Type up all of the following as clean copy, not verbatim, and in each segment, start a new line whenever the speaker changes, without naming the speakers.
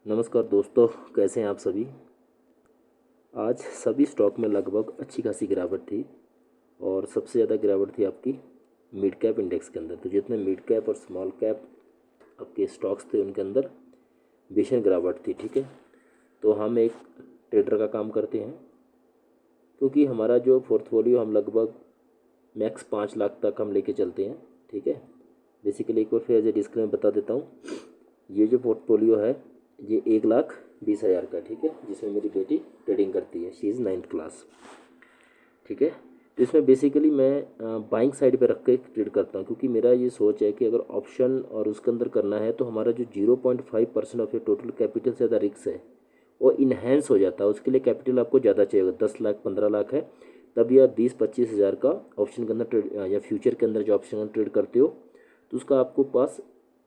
नमस्कार दोस्तों, कैसे हैं आप सभी। आज सभी स्टॉक में लगभग अच्छी खासी गिरावट थी और सबसे ज़्यादा गिरावट थी आपकी मिड कैप इंडेक्स के अंदर। तो जितने मिड कैप और स्मॉल कैप आपके स्टॉक्स थे उनके अंदर भीषण गिरावट थी। ठीक है, तो हम एक ट्रेडर का काम करते हैं क्योंकि हमारा जो पोर्टफोलियो हम लगभग मैक्स 5 लाख तक हम लेके चलते हैं। ठीक है, बेसिकली एक बार फिर एज ए डिस्क्लेमर बता देता हूँ, ये जो पोर्टफोलियो है ये 1,20,000 का। ठीक है, जिसमें मेरी बेटी ट्रेडिंग करती है, शी इज़ 9th क्लास। ठीक है, तो इसमें बेसिकली मैं बाइंग साइड पे रख के ट्रेड करता हूँ क्योंकि मेरा ये सोच है कि अगर ऑप्शन और उसके अंदर करना है तो हमारा जो 0.5% ऑफ योर टोटल कैपिटल से ज़्यादा रिस्क है वो इन्हेंस हो जाता है। उसके लिए कैपिटल आपको ज़्यादा चाहिए। 10 लाख 15 लाख है तब या 20-25 हज़ार का ऑप्शन के अंदर ट्रेड या फ्यूचर के अंदर जो ऑप्शन में ट्रेड करते हो तो उसका आपको पास,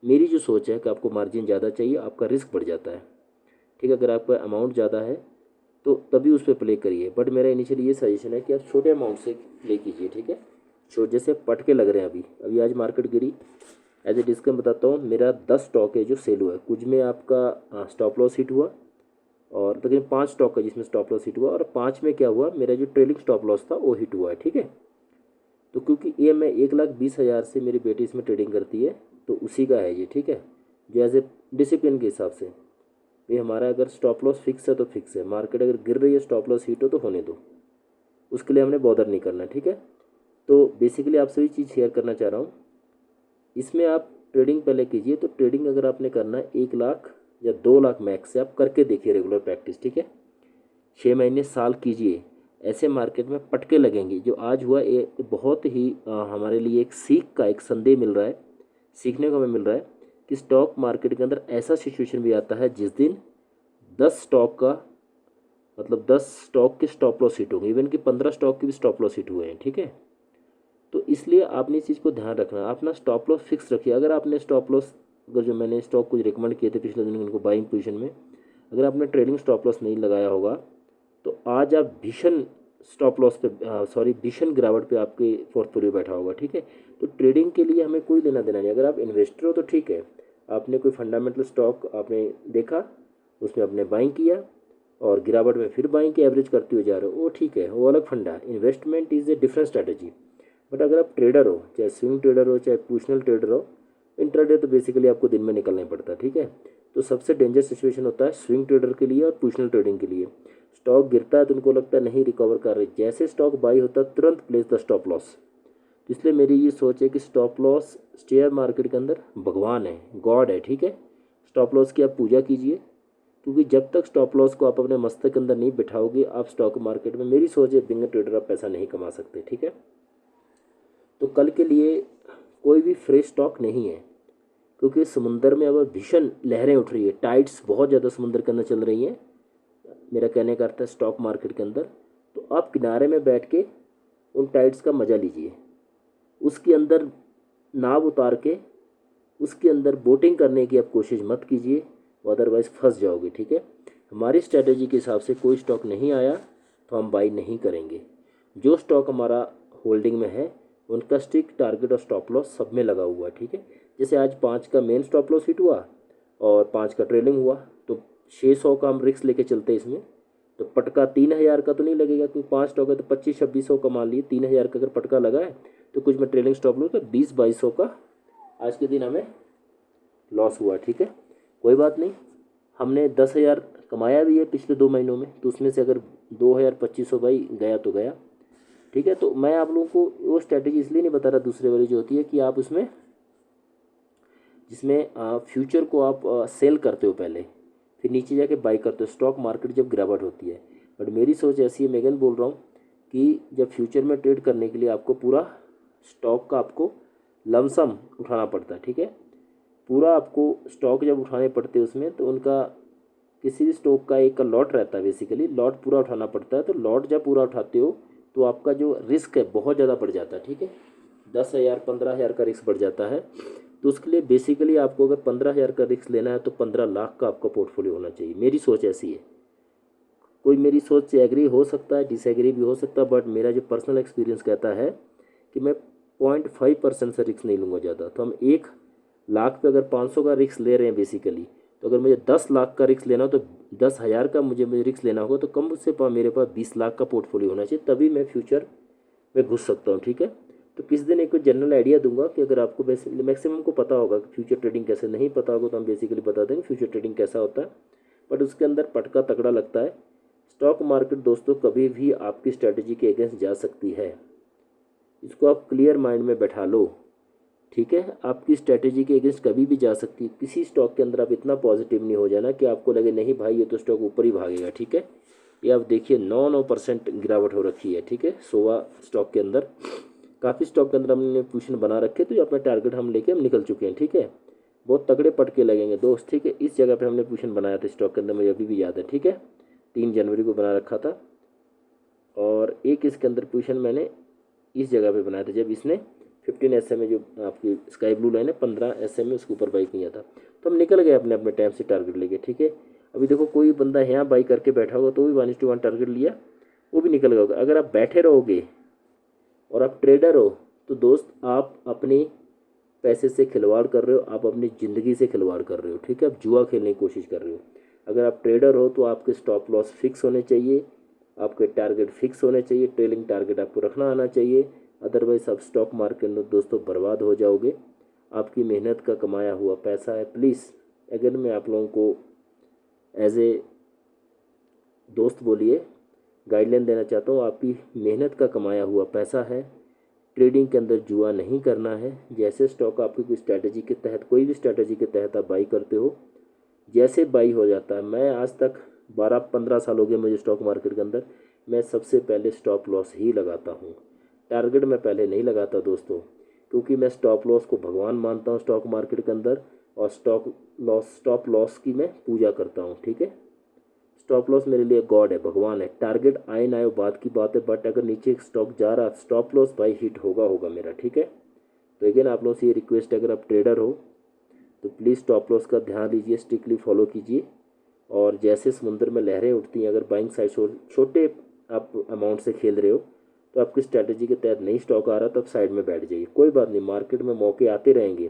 मेरी जो सोच है कि आपको मार्जिन ज़्यादा चाहिए, आपका रिस्क बढ़ जाता है। ठीक है, अगर आपका अमाउंट ज़्यादा है तो तभी उस पर प्ले करिए, बट मेरा इनिशियली ये सजेशन है कि आप छोटे अमाउंट से प्ले कीजिए। ठीक है, जैसे पटके लग रहे हैं अभी अभी आज मार्केट गिरी। एज ए डिस्क्लेम बताता हूँ, मेरा 10 स्टॉक है जो सेल हुआ है। कुछ में आपका स्टॉप लॉस हिट हुआ और तकरीबन 5 स्टॉक है जिसमें स्टॉप लॉस हिट हुआ और 5 में क्या हुआ, मेरा जो ट्रेलिंग स्टॉप लॉस था वो हिट हुआ है। ठीक है, तो क्योंकि ये मैं 1,20,000 से मेरी बेटी इसमें ट्रेडिंग करती है तो उसी का है ये। ठीक है, जो एज ए डिसिप्लिन के हिसाब से ये हमारा अगर स्टॉप लॉस फिक्स है तो फिक्स है, मार्केट अगर गिर रही है स्टॉप लॉस हिट हो तो होने दो, उसके लिए हमने बॉदर नहीं करना। ठीक है, तो बेसिकली आप सभी चीज़ शेयर करना चाह रहा हूँ। इसमें आप ट्रेडिंग पहले कीजिए, तो ट्रेडिंग अगर आपने करना है 1 लाख या 2 लाख मैक्स से आप करके देखिए रेगुलर प्रैक्टिस। ठीक है, 6 महीने साल कीजिए, ऐसे मार्केट में पटके लगेंगे। जो आज हुआ ये बहुत ही हमारे लिए एक सीख का एक संदेश मिल रहा है, सीखने को हमें मिल रहा है कि स्टॉक मार्केट के अंदर ऐसा सिचुएशन भी आता है जिस दिन 10 स्टॉक का मतलब 10 स्टॉक के स्टॉप लॉस हिट होंगे, इवन कि 15 स्टॉक के भी स्टॉप लॉस हिट हुए हैं। ठीक है, तो इसलिए आपने इस चीज़ को ध्यान रखना है, अपना स्टॉप लॉस फिक्स रखिए। अगर आपने स्टॉप लॉस, अगर जो मैंने स्टॉक कुछ रिकमेंड किए थे पिछले दिन उनको बाइंग पोजीशन में, अगर आपने ट्रेडिंग स्टॉप लॉस नहीं लगाया होगा तो आज आप भीषण स्टॉप लॉस पे भीषण गिरावट पे आपके पोर्टफोलियो बैठा होगा। ठीक है, तो ट्रेडिंग के लिए हमें कोई लेना देना नहीं। अगर आप इन्वेस्टर हो तो ठीक है, आपने कोई फंडामेंटल स्टॉक आपने देखा, उसमें आपने बाइंग किया और गिरावट में फिर बाइंग की एवरेज करते हुए जा रहे हो, वो ठीक है, वो अलग फंडा है। Investment is a different strategy. But अगर आप ट्रेडर हो, चाहे स्विंग ट्रेडर हो चाहे पोजिशनल ट्रेडर हो, इंट्राडे तो बेसिकली आपको दिन में निकलना ही पड़ता है। ठीक है, तो सबसे डेंजर सिचुएशन होता है स्विंग ट्रेडर के लिए और पोजिशनल ट्रेडिंग के लिए। स्टॉक गिरता है तो उनको लगता है नहीं रिकवर कर रही, जैसे स्टॉक बाई होता है तुरंत प्लेस द स्टॉप लॉस। तो इसलिए मेरी ये सोच है कि स्टॉप लॉस शेयर मार्केट के अंदर भगवान है, गॉड है। ठीक है, स्टॉप लॉस की आप पूजा कीजिए क्योंकि जब तक स्टॉप लॉस को आप अपने मस्तक के अंदर नहीं बिठाओगे, आप स्टॉक मार्केट में, मेरी सोच है, बिंग ट्रेडर आप पैसा नहीं कमा सकते। ठीक है, तो कल के लिए कोई भी फ्रेश स्टॉक नहीं है क्योंकि समुंदर में अब भीषण लहरें उठ रही है, टाइड्स बहुत ज़्यादा समुंदर के अंदर चल रही हैं। मेरा कहने का अर्थ है स्टॉक मार्केट के अंदर, तो आप किनारे में बैठ के उन टाइड्स का मज़ा लीजिए, उसके अंदर नाव उतार के उसके अंदर बोटिंग करने की आप कोशिश मत कीजिए, अदरवाइज़ फंस जाओगे। ठीक है, हमारी स्ट्रैटेजी के हिसाब से कोई स्टॉक नहीं आया तो हम बाई नहीं करेंगे। जो स्टॉक हमारा होल्डिंग में है उनका स्ट्रिक्ट टारगेट और स्टॉप लॉस सब में लगा हुआ है। ठीक है, जैसे आज 5 का मेन स्टॉप लॉस हिट हुआ और 5 का ट्रेलिंग हुआ तो 600 का हम रिस्क लेके चलते हैं इसमें। तो पटका 3,000 का तो नहीं लगेगा क्योंकि 5 स्टॉक है तो 25-2600 का मान लिए, 3,000 का अगर पटका लगा है तो कुछ में ट्रेलिंग स्टॉप लूँ तो 20-2200 का आज के दिन हमें लॉस हुआ। ठीक है, कोई बात नहीं, हमने 10,000 कमाया भी है पिछले 2 महीनों में, तो उसमें से अगर 2,000-2500 भाई गया तो गया। ठीक है, तो मैं आप लोगों को वो स्ट्रैटेजी इसलिए नहीं बता रहा, दूसरे वाली जो होती है कि आप उसमें जिसमें फ्यूचर को आप सेल करते हो पहले, फिर नीचे जाके बाई करते हो स्टॉक मार्केट जब गिरावट होती है। बट मेरी सोच ऐसी है, मेगन बोल रहा हूँ कि जब फ्यूचर में ट्रेड करने के लिए आपको पूरा स्टॉक का आपको लमसम उठाना पड़ता है। ठीक है, पूरा आपको स्टॉक जब उठाने पड़ते हैं उसमें तो उनका किसी भी स्टॉक का एक का लॉट रहता है, बेसिकली लॉट पूरा उठाना पड़ता है। तो लॉट जब पूरा उठाते हो तो आपका जो रिस्क है बहुत ज़्यादा बढ़ जाता है। ठीक है, 10,000 15,000 का रिस्क बढ़ जाता है। तो उसके लिए बेसिकली आपको अगर 15,000 का रिस्क लेना है तो 15 लाख का आपका पोर्टफोलियो होना चाहिए। मेरी सोच ऐसी है, कोई मेरी सोच से एग्री हो सकता है, डिसएग्री भी हो सकता है, बट मेरा जो पर्सनल एक्सपीरियंस कहता है कि मैं 0.5% से रिस्क नहीं लूँगा ज़्यादा। तो हम 1 लाख पे अगर 500 का रिस्क ले रहे हैं बेसिकली, तो अगर मुझे 10 लाख का रिस्क लेना हो तो 10,000 का मुझे रिस्क लेना होगा, तो कम से कम मेरे पास 20 लाख का पोर्टफोलियो होना चाहिए, तभी मैं फ्यूचर में घुस सकता हूँ। ठीक है, तो किस दिन एक जनरल आइडिया दूंगा कि अगर आपको वैसे मैक्सिमम को पता होगा कि फ्यूचर ट्रेडिंग कैसे, नहीं पता होगा तो हम बेसिकली बता देंगे फ्यूचर ट्रेडिंग कैसा होता है, बट उसके अंदर पटका तगड़ा लगता है। स्टॉक मार्केट दोस्तों कभी भी आपकी स्ट्रैटेजी के अगेंस्ट जा सकती है, इसको आप क्लियर माइंड में बैठा लो। ठीक है, आपकी स्ट्रैटेजी के अगेंस्ट कभी भी जा सकती है। किसी स्टॉक के अंदर आप इतना पॉजिटिव नहीं हो जाना कि आपको लगे नहीं भाई ये तो स्टॉक ऊपर ही भागेगा। ठीक है, ये आप देखिए 9% गिरावट हो रखी है। ठीक है, सोवा स्टॉक के अंदर, काफ़ी स्टॉक के अंदर हमने पोजीशन बना रखे, तो ये अपना टारगेट हम लेके हम निकल चुके हैं। ठीक है, बहुत तगड़े पटके लगेंगे दोस्त। ठीक है, इस जगह पे हमने पोजीशन बनाया था स्टॉक के अंदर, मुझे अभी भी याद है। ठीक है, 3 जनवरी को बना रखा था, और एक इसके अंदर पोजीशन मैंने इस जगह पे बनाया था जब इसने 15 SM में, जो आपकी स्काई ब्लू लाइन है 15 SM में, उसके ऊपर बाई किया था। तो हम निकल गए अपने अपने टाइम से टारगेट लेके। ठीक है, अभी देखो कोई बंदा यहाँ बाई करके बैठा होगा तो भी 1:1 टारगेट लिया, वो भी निकल गया होगा। अगर आप बैठे रहोगे और आप ट्रेडर हो तो दोस्त आप अपने पैसे से खिलवाड़ कर रहे हो, आप अपनी ज़िंदगी से खिलवाड़ कर रहे हो। ठीक है, आप जुआ खेलने की कोशिश कर रहे हो। अगर आप ट्रेडर हो तो आपके स्टॉप लॉस फिक्स होने चाहिए, आपके टारगेट फिक्स होने चाहिए, ट्रेलिंग टारगेट आपको रखना आना चाहिए, अदरवाइज आप स्टॉक मार्केट में दोस्तों बर्बाद हो जाओगे। आपकी मेहनत का कमाया हुआ पैसा है। प्लीज़, अगर मैं आप लोगों को एज ए दोस्त बोलिए गाइडलाइन देना चाहता हूँ, आपकी मेहनत का कमाया हुआ पैसा है, ट्रेडिंग के अंदर जुआ नहीं करना है। जैसे स्टॉक आपकी कोई स्ट्रैटेजी के तहत, कोई भी स्ट्रैटेजी के तहत आप बाई करते हो, जैसे बाई हो जाता है, मैं आज तक 12-15 साल हो गए मुझे स्टॉक मार्केट के अंदर, मैं सबसे पहले स्टॉप लॉस ही लगाता हूँ, टारगेट मैं पहले नहीं लगाता दोस्तों, क्योंकि मैं स्टॉप लॉस को भगवान मानता हूँ स्टॉक मार्केट के अंदर, और स्टॉप लॉस की मैं पूजा करता हूँ। ठीक है, स्टॉप लॉस मेरे लिए गॉड है, भगवान है। टारगेट आए ना आए बात की बात है, बट अगर नीचे स्टॉक जा रहा, स्टॉप लॉस भाई हिट होगा होगा मेरा। ठीक है, तो अगेन आप लोगों से ये रिक्वेस्ट है, अगर आप ट्रेडर हो तो प्लीज़ स्टॉप लॉस का ध्यान दीजिए, स्ट्रिक्टली फॉलो कीजिए। और जैसे समुद्र में लहरें उठती हैं, अगर बाइंग साइड छोटे आप अमाउंट से खेल रहे हो तो आपकी स्ट्रैटेजी के तहत नहीं स्टॉक आ रहा तो आप साइड में बैठ जाइए, कोई बात नहीं, मार्केट में मौके आते रहेंगे,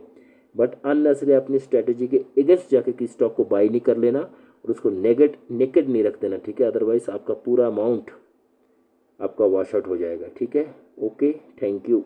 बट अननेसेसरी अपनी स्ट्रैटेजी के अगेंस्ट जाके किसी स्टॉक को बाई नहीं कर लेना और उसको नेकेड नहीं रख देना। ठीक है, अदरवाइज आपका पूरा अमाउंट आपका वॉश आउट हो जाएगा। ठीक है, ओके, थैंक यू।